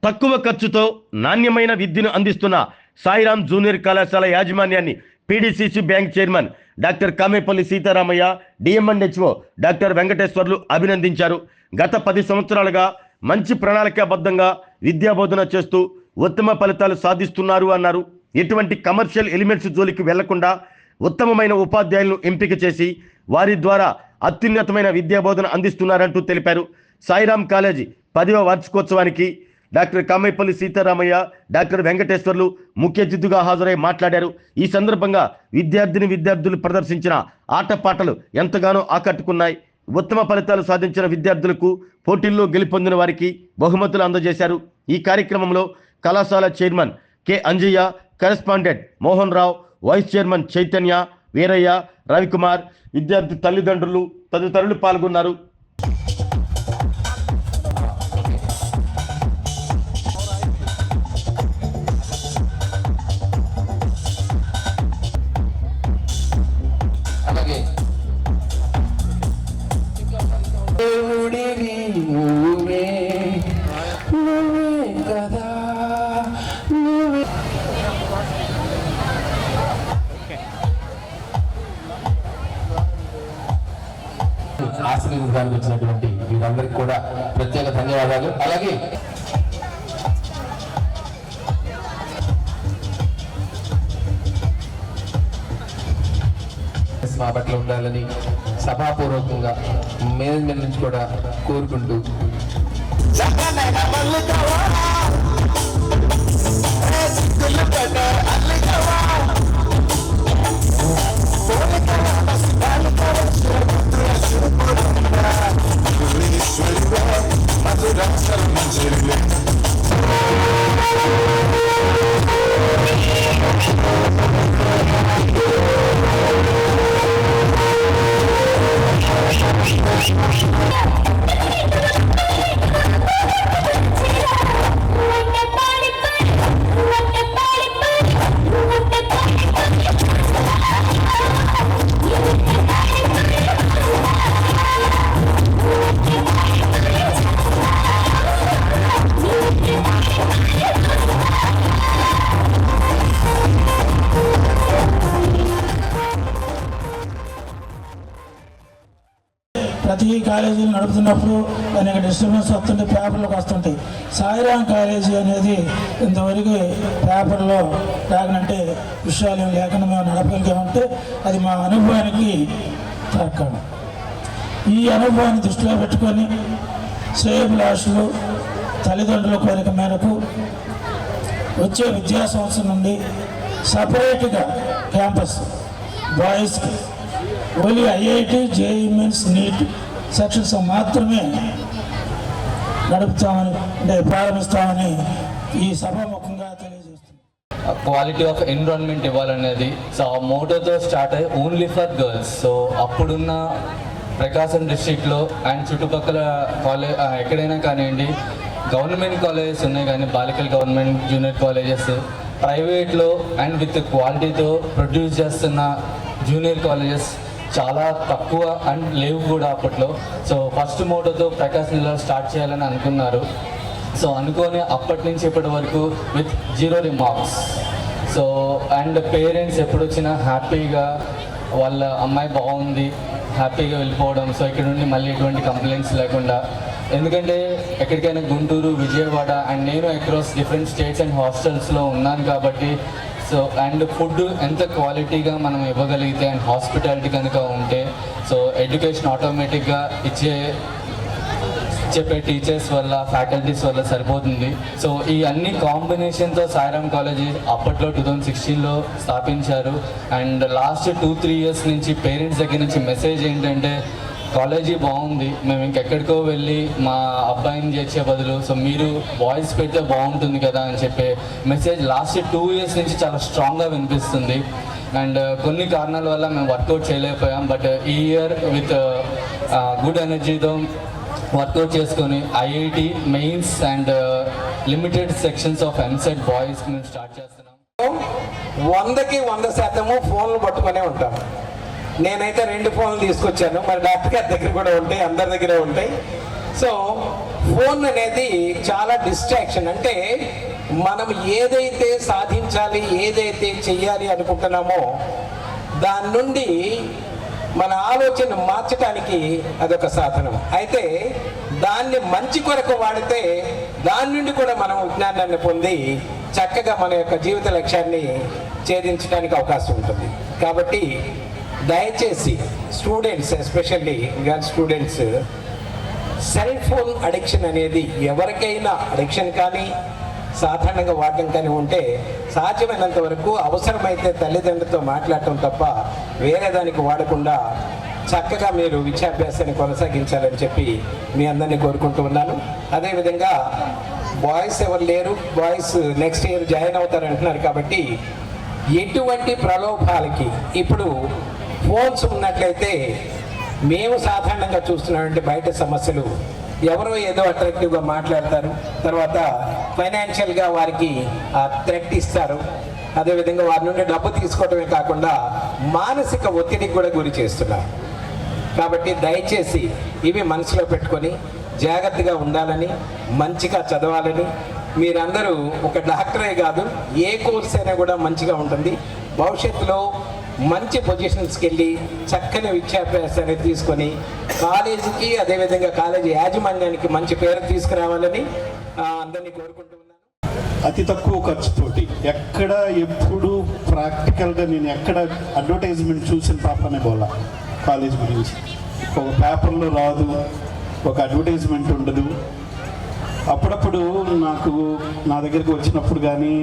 తక్కువ ఖర్చుతో నాణ్యమైన విద్యను అందిస్తున్న సాయిరాం జూనియర్ కళాశాల యాజమాన్యాన్ని PDCC bank chairman doctor Kamepalli Seetharamaiah, DMNHO doctor Venkateswarlu అభినందించారు. గత 10 సంవత్సరాలుగా మంచి ప్రణాళికాబద్ధంగా విద్యాబోధన చేస్తూ ఉత్తమ ఫలితాలు సాధిస్తున్నారు అన్నారు. ఎటువంటి కమర్షియల్ ఎలిమెంట్స్ జోలికి వెళ్లకుండా ఉత్తమమైన ఉపాధ్యాయులను ఎంపిక చేసి వారి ద్వారా అత్యున్నతమైన విద్యాబోధన అందిస్తున్నారంటూ తెలిపారు. సాయిరాం కాలేజీ 10వ వార్షికోత్సవానికి డాక్టర్ కామేపల్లి సీతారామయ్య, డాక్టర్ వెంకటేశ్వర్లు ముఖ్య అతిథిగా హాజరై మాట్లాడారు. ఈ సందర్భంగా విద్యార్థులు ప్రదర్శించిన ఆటపాటలు ఎంతగానో ఆకట్టుకున్నాయి. ఉత్తమ ఫలితాలు సాధించిన విద్యార్థులకు పోటీల్లో గెలుపొందిన వారికి బహుమతులు అందజేశారు. ఈ కార్యక్రమంలో కళాశాల chairman K Anjaiah, correspondent Mohan Rao, vice chairman Chaitanya, Veeraiah, Ravikumar, విద్యార్థి తల్లిదండ్రులు తదితరులు పాల్గొన్నారు. ఆశీర్వాదానికి వచ్చినటువంటి వీరందరికీ కూడా ప్రత్యేక ధన్యవాదాలు. అలాగే మా పట్ల ఉండాలని సభాపూర్వకంగా మేనేజ్మెంట్ నుంచి కూడా కోరుకుంటూ ప్రతి కాలేజీలు నడుపుతున్నప్పుడు అనేక డిస్టర్బెన్స్ వస్తుంటే పేపర్లకు వస్తుంటాయి. సాయిరాం కాలేజీ అనేది ఇంతవరకు పేపర్లో రాకనంటే విషయాలు ఏం లేకుండా మేము నడపగలిగామంటే అది మా అనుభవానికి తర్కం. ఈ అనుభవాన్ని దృష్టిలో పెట్టుకొని శ్రేయోభిలాషులు తల్లిదండ్రుల కోరిక మేరకు వచ్చే విద్యా సంవత్సరం నుండి సపరేట్గా క్యాంపస్ బాయ్స్కి only IIT, JEE Mains, NEET sections మాత్రమే నడుపుతామని అంటే ప్రారంభిస్తామని ఈ సభాముఖంగా తెలియజేస్తున్నాం. క్వాలిటీ ఆఫ్ ఎన్విరాన్మెంట్ ఇవ్వాలనేది సో ఆ మోటోతో స్టార్ట్ అయ్యి ఓన్లీ ఫర్ గర్ల్స్. సో అప్పుడున్న ప్రకాశం డిస్ట్రిక్ట్లో అండ్ చుట్టుపక్కల ఎక్కడైనా కానివ్వండి గవర్నమెంట్ కాలేజెస్ ఉన్నాయి, కానీ బాలికల గవర్నమెంట్ జూనియర్ కాలేజెస్ ప్రైవేట్లో అండ్ విత్ క్వాలిటీతో ప్రొడ్యూస్ చేస్తున్న జూనియర్ కాలేజెస్ చాలా తక్కువ అండ్ లేవు కూడా అప్పట్లో. సో ఫస్ట్ మోటోతో ప్రకాశం జిల్లా స్టార్ట్ చేయాలని అనుకున్నారు. సో అనుకొని అప్పటి నుంచి ఇప్పటి వరకు with 0 remarks. So and parents ఎప్పుడు వచ్చినా హ్యాపీగా వాళ్ళ అమ్మాయి బాగుంది హ్యాపీగా వెళ్ళిపోవడం. సో ఇక్కడ నుండి మళ్ళీ ఎటువంటి కంప్లైంట్స్ లేకుండా, ఎందుకంటే ఎక్కడికైనా గుంటూరు, విజయవాడ అండ్ నేను అక్రాస్ డిఫరెంట్ స్టేట్స్ అండ్ హాస్టల్స్లో ఉన్నాను కాబట్టి సో అండ్ ఫుడ్ ఎంత క్వాలిటీగా మనం ఇవ్వగలిగితే అండ్ హాస్పిటాలిటీ కనుక ఉంటే సో ఎడ్యుకేషన్ ఆటోమేటిక్గా చెప్పే టీచర్స్ వల్ల ఫ్యాకల్టీస్ వల్ల సరిపోతుంది. సో ఈ అన్ని కాంబినేషన్తో సాయిరాం కాలేజీ అప్పట్లో 2016లో స్థాపించారు. అండ్ లాస్ట్ 2-3 ఇయర్స్ నుంచి పేరెంట్స్ దగ్గర నుంచి మెసేజ్ ఏంటంటే కాలేజీ బాగుంది, మేము ఇంకెక్కడికో వెళ్ళి మా అబ్బాయిని చేసే బదులు సో మీరు బాయ్స్ పెడితే బాగుంటుంది కదా అని చెప్పే మెసేజ్ లాస్ట్ 2 ఇయర్స్ నుంచి చాలా స్ట్రాంగ్గా వినిపిస్తుంది. అండ్ కొన్ని కారణాల వల్ల మేము వర్కౌట్ చేయలేకపోయాం. బట్ ఈ ఇయర్ విత్ గుడ్ ఎనర్జీతో వర్కౌట్ చేసుకొని IIT mains and limited sections of EAMCET boys మేము స్టార్ట్ చేస్తున్నాం. 100కి 100% ఫోన్లు పట్టుకునే ఉంటాం. నేనైతే 2 ఫోన్లు తీసుకొచ్చాను, మరి డాక్టర్ గారి దగ్గర కూడా ఉంటాయి, అందరి దగ్గర ఉంటాయి. సో ఫోన్ అనేది చాలా డిస్ట్రాక్షన్. అంటే మనం ఏదైతే సాధించాలి, ఏదైతే చెయ్యాలి అనుకుంటున్నామో దాని నుండి మన ఆలోచన మార్చడానికి అదొక సాధనం. అయితే దాన్ని మంచి కొరకు వాడితే దాని నుండి కూడా మనం విజ్ఞానాన్ని పొంది చక్కగా మన యొక్క జీవిత లక్ష్యాన్ని ఛేదించడానికి అవకాశం ఉంటుంది. కాబట్టి దయచేసి students, especially girls students, cell phone addiction అనేది ఎవరికైనా అడిక్షన్ కానీ సాధారణంగా వాడటం కానీ ఉంటే సాధ్యమైనంత వరకు అవసరమైతే తల్లిదండ్రులతో మాట్లాడటం తప్ప వేరే దానికి వాడకుండా చక్కగా మీరు విద్యాభ్యాసాన్ని కొనసాగించాలని చెప్పి మీ అందరినీ కోరుకుంటూ ఉన్నాను. అదేవిధంగా బాయ్స్ ఎవరు లేరు, బాయ్స్ నెక్స్ట్ ఇయర్ జాయిన్ అవుతారు అంటున్నారు. కాబట్టి ఎటువంటి ప్రలోభాలకి ఇప్పుడు ఫోన్స్ ఉన్నట్లయితే మేము సాధారణంగా చూస్తున్నామంటే బయట సమస్యలు ఎవరో ఏదో అట్రాక్టివ్గా మాట్లాడతారు, తర్వాత ఫైనాన్షియల్గా వారికి థ్రెట్ ఇస్తారు, అదేవిధంగా వారి నుండి డబ్బు తీసుకోవడమే కాకుండా మానసిక ఒత్తిడికి కూడా గురి చేస్తున్నారు. కాబట్టి దయచేసి ఇవి మనసులో పెట్టుకొని జాగ్రత్తగా ఉండాలని, మంచిగా చదవాలని, మీరందరూ ఒక డాక్టరే కాదు ఏ కోర్స్ అయినా కూడా మంచిగా ఉంటుంది. భవిష్యత్తులో మంచి పొజిషన్స్కి వెళ్ళి చక్కని విద్యాభ్యాసాన్ని తీసుకొని కాలేజీకి, అదేవిధంగా కాలేజీ యాజమాన్యానికి మంచి పేరు తీసుకురావాలని అందరినీ కోరుకుంటున్నాను. అతి తక్కువ ఖర్చుతోటి ఎక్కడ ఎప్పుడు ప్రాక్టికల్గా నేను ఎక్కడ అడ్వర్టైజ్మెంట్ చూసిన పాపనే పోలా. కాలేజ్ గురించి ఒక పేపర్లో రాదు, ఒక అడ్వర్టైజ్మెంట్ ఉండదు. అప్పుడప్పుడు నాకు నా దగ్గరికి వచ్చినప్పుడు కానీ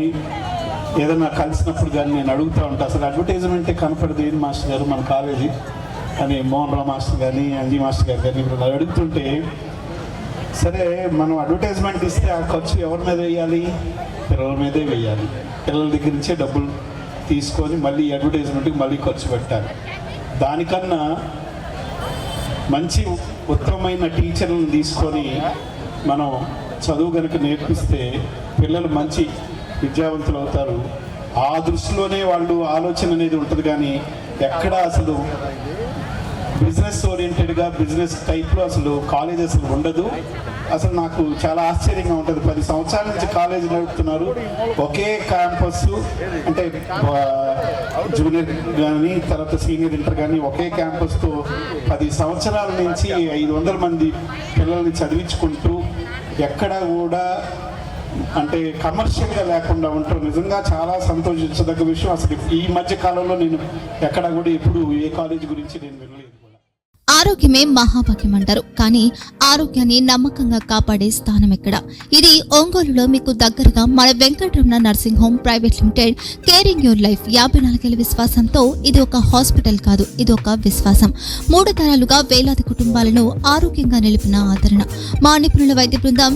ఏదైనా కలిసినప్పుడు కానీ నేను అడుగుతూ ఉంటాను, అసలు అడ్వర్టైజ్మెంటే కనపడదు ఏంటి మాస్టర్ గారు మన కాలేజీ అని మోహన్ రావు మాస్టర్ కానీ అంజీ మాస్టర్ గారు కానీ ఇప్పుడు అడుగుతుంటే, సరే మనం అడ్వర్టైజ్మెంట్ ఇస్తే ఆ ఖర్చు ఎవరి మీద వేయాలి? పిల్లల మీదే వేయాలి. పిల్లల దగ్గర నుంచే డబ్బులు తీసుకొని మళ్ళీ అడ్వర్టైజ్మెంట్కి మళ్ళీ ఖర్చు పెట్టాలి. దానికన్నా మంచి ఉత్తమమైన టీచర్లను తీసుకొని మనం చదువు కనుక నేర్పిస్తే పిల్లలు మంచి విద్యావంతులు అవుతారు. ఆ దృష్టిలోనే వాళ్ళు ఆలోచన అనేది ఉంటుంది. కానీ ఎక్కడ అసలు బిజినెస్ ఓరియంటెడ్గా బిజినెస్ టైప్లో అసలు కాలేజ్ అసలు ఉండదు. అసలు నాకు చాలా ఆశ్చర్యంగా ఉంటుంది. 10 సంవత్సరాల నుంచి కాలేజ్ నడుపుతున్నారు, ఒకే క్యాంపస్, అంటే జూనియర్ కానీ తర్వాత సీనియర్ ఇంటర్ కానీ ఒకే క్యాంపస్తో 10 సంవత్సరాల నుంచి 500 మంది పిల్లల్ని చదివించుకుంటూ ఎక్కడ కూడా అంటే కమర్షియల్గా లేకుండా ఉంటారు. నిజంగా చాలా సంతోషించదగ్గ విషయం. అసలు ఈ మధ్య కాలంలో నేను ఎక్కడ కూడా ఎప్పుడు ఏ కాలేజ్ గురించి నేను వినలేదు. ఆరోగ్యమే మహాభాగ్యం అంటారు, కానీ ఆరోగ్యాన్ని నమ్మకంగా కాపాడే స్థానం ఎక్కడ? ఇది ఒంగోలులో మీకు దగ్గరగా మన Venkataramana nursing home private limited. Caring your life 54 ఏళ్ల విశ్వాసంతో ఇది ఒక హాస్పిటల్ కాదు, ఇది ఒక విశ్వాసం. 3 తరాలుగా వేలాది కుటుంబాలను ఆరోగ్యంగా నిలిపిన ఆదరణ. మా నిపుణుల వైద్య బృందం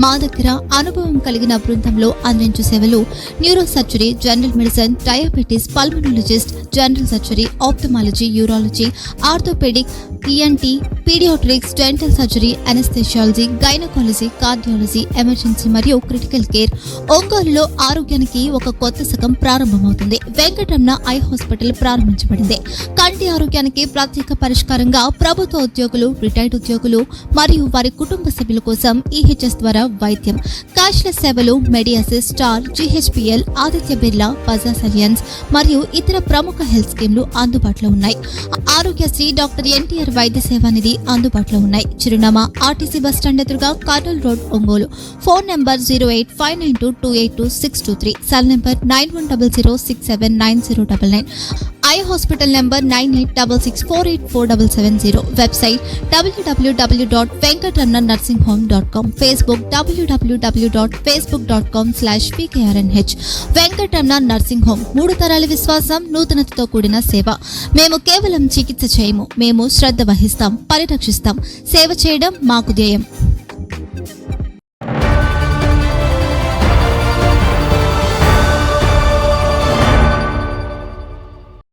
మా దగ్గర అనుభవం కలిగిన బృందంలో అందించే సేవలు neuro surgery, general medicine, diabetes, pulmonologist, general surgery, ophthalmology, urology, orthopaedic, ENT, paediatrics, dental surgery, anaesthesiology, gynaecology, cardiology, emergency మరియు క్రిటికల్ కేర్. ఒంగోలులో ఆరోగ్యానికి ఒక కొత్త శకం ప్రారంభమవుతుంది. వెంకటరమణ ఐ హాస్పిటల్ ప్రారంభించబడింది. కంటి ఆరోగ్యానికి ప్రత్యేక పరిష్కారంగా ప్రభుత్వ ఉద్యోగులు, రిటైర్డ్ ఉద్యోగులు మరియు వారి కుటుంబ సభ్యుల కోసం ఈహెచ్ఎస్ ద్వారా వైద్యం, క్యాష్లెస్ సేవలు, మెడియాసిస్, స్టార్, జీహెచ్పిఎల్, ఆదిత్య బిర్లా, బజాజ్ అలియన్స్ మరియు ఇతర ప్రముఖ హెల్త్ స్కీమ్లు అందుబాటులో ఉన్నాయి. ఆరోగ్యశ్రీ, డాక్టర్ ఎన్టీఆర్ వైద్య సేవానిధి అందుబాటులో ఉన్నాయి. చిరునామా ఆర్టీసీ బస్టాండ్ ఎదురుగా, Kurnool road, Ongole. Phone number 08592282623, cell number 9100679099. Eye hospital number 9866484770. Website www.venkatramanarsinghome.com. Facebook www.facebook.com/pkrnh. Venkataramana nursing home, 3 తరాల విశ్వాసం, నూతనతతో కూడిన సేవ. మేము కేవలం చికిత్స చేయము, మేము శ్రద్ధ వహిస్తాం, పరిరక్షిస్తాం. సేవ చేయడం మాకు ధ్యేయం.